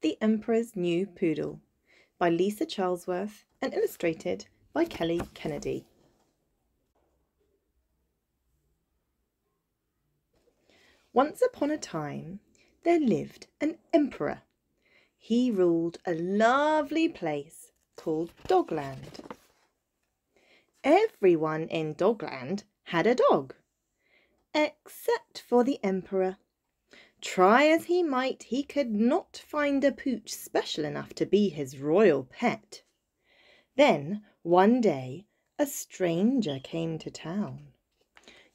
The Emperor's New Poodle by Lisa Charlesworth and illustrated by Kelly Kennedy. Once upon a time, there lived an emperor. He ruled a lovely place called Dogland. Everyone in Dogland had a dog, except for the emperor. Try as he might, he could not find a pooch special enough to be his royal pet. Then, one day, a stranger came to town.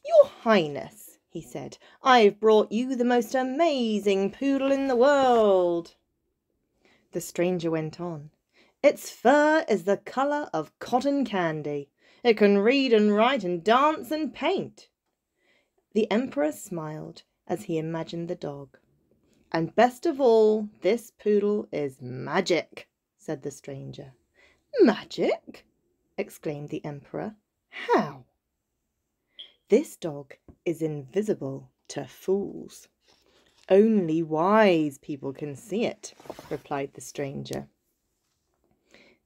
"Your Highness," he said, "I've brought you the most amazing poodle in the world." The stranger went on. "Its fur is the colour of cotton candy. It can read and write and dance and paint." The emperor smiled as he imagined the dog. "And best of all, this poodle is magic," said the stranger. "Magic?" exclaimed the emperor. "How?" "This dog is invisible to fools. Only wise people can see it," replied the stranger.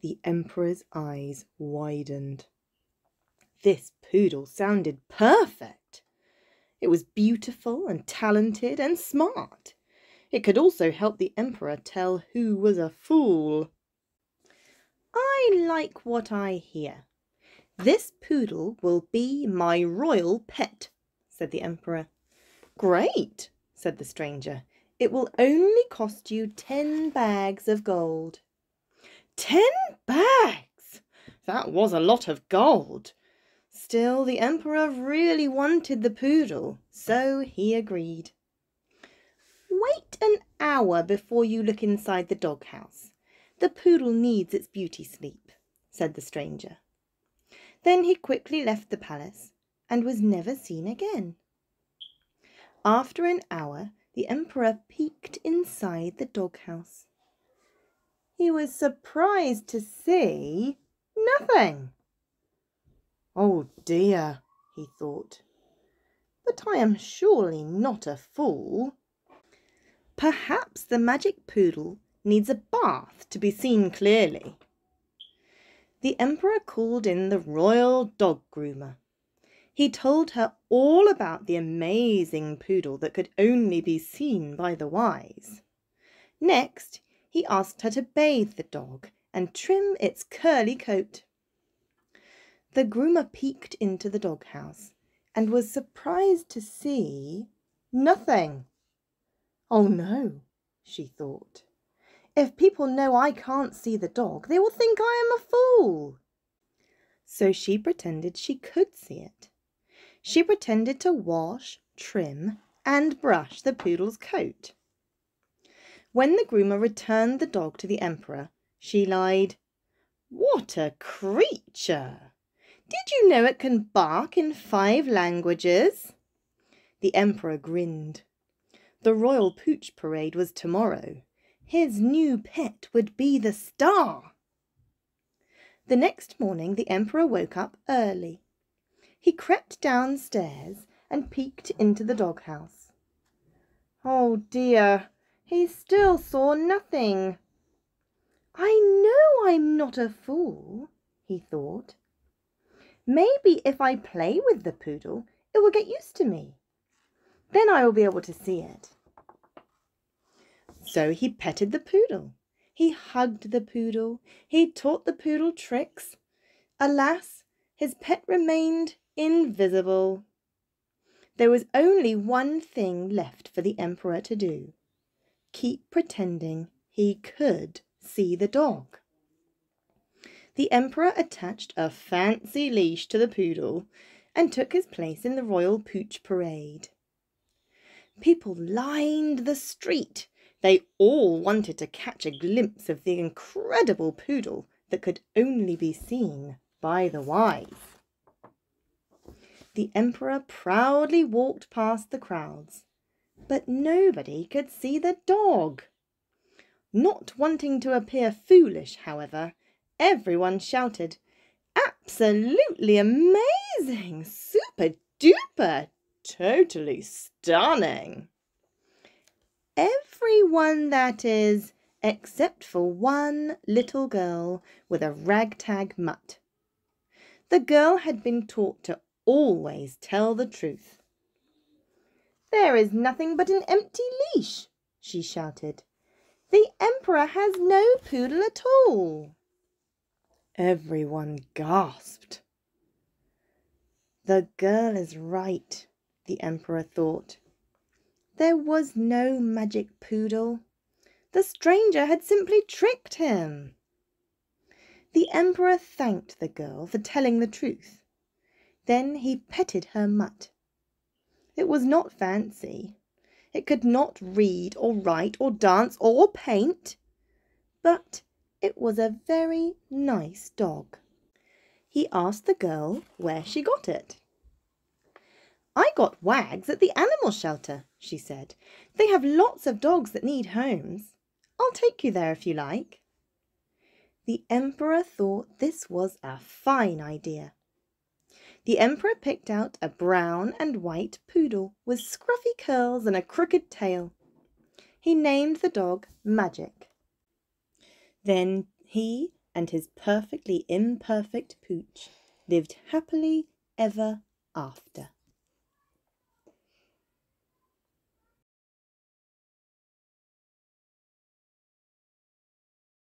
The emperor's eyes widened. This poodle sounded perfect. It was beautiful and talented and smart. It could also help the emperor tell who was a fool. "I like what I hear. This poodle will be my royal pet," said the emperor. "Great," said the stranger. "It will only cost you 10 bags of gold." 10 bags! That was a lot of gold. Still, the emperor really wanted the poodle, so he agreed. "Wait an hour before you look inside the doghouse. The poodle needs its beauty sleep," said the stranger. Then he quickly left the palace and was never seen again. After an hour, the emperor peeked inside the doghouse. He was surprised to see nothing. "Oh dear," he thought, "but I am surely not a fool. Perhaps the magic poodle needs a bath to be seen clearly." The emperor called in the royal dog groomer. He told her all about the amazing poodle that could only be seen by the wise. Next, he asked her to bathe the dog and trim its curly coat. The groomer peeked into the doghouse and was surprised to see nothing. "Oh no," she thought. "If people know I can't see the dog, they will think I am a fool." So she pretended she could see it. She pretended to wash, trim, and brush the poodle's coat. When the groomer returned the dog to the emperor, she lied. "What a creature! Did you know it can bark in 5 languages?" The emperor grinned. The royal pooch parade was tomorrow. His new pet would be the star. The next morning the emperor woke up early. He crept downstairs and peeked into the doghouse. Oh dear, he still saw nothing. "I know I'm not a fool," he thought. "Maybe if I play with the poodle, it will get used to me. Then I will be able to see it." So he petted the poodle. He hugged the poodle. He taught the poodle tricks. Alas, his pet remained invisible. There was only one thing left for the emperor to do: keep pretending he could see the dog. The emperor attached a fancy leash to the poodle and took his place in the royal pooch parade. People lined the street. They all wanted to catch a glimpse of the incredible poodle that could only be seen by the wise. The emperor proudly walked past the crowds, but nobody could see the dog. Not wanting to appear foolish, however, everyone shouted, "Absolutely amazing! Super duper! Totally stunning!" Everyone, that is, except for one little girl with a ragtag mutt. The girl had been taught to always tell the truth. "There is nothing but an empty leash," she shouted. "The Emperor has no poodle at all." Everyone gasped. "The girl is right," the Emperor thought. There was no magic poodle. The stranger had simply tricked him. The Emperor thanked the girl for telling the truth. Then he petted her mutt. It was not fancy. It could not read or write or dance or paint, but it was a very nice dog. He asked the girl where she got it. "I got Wags at the animal shelter," she said. "They have lots of dogs that need homes. I'll take you there if you like." The Emperor thought this was a fine idea. The Emperor picked out a brown and white poodle with scruffy curls and a crooked tail. He named the dog Magic. Then he and his perfectly imperfect pooch lived happily ever after.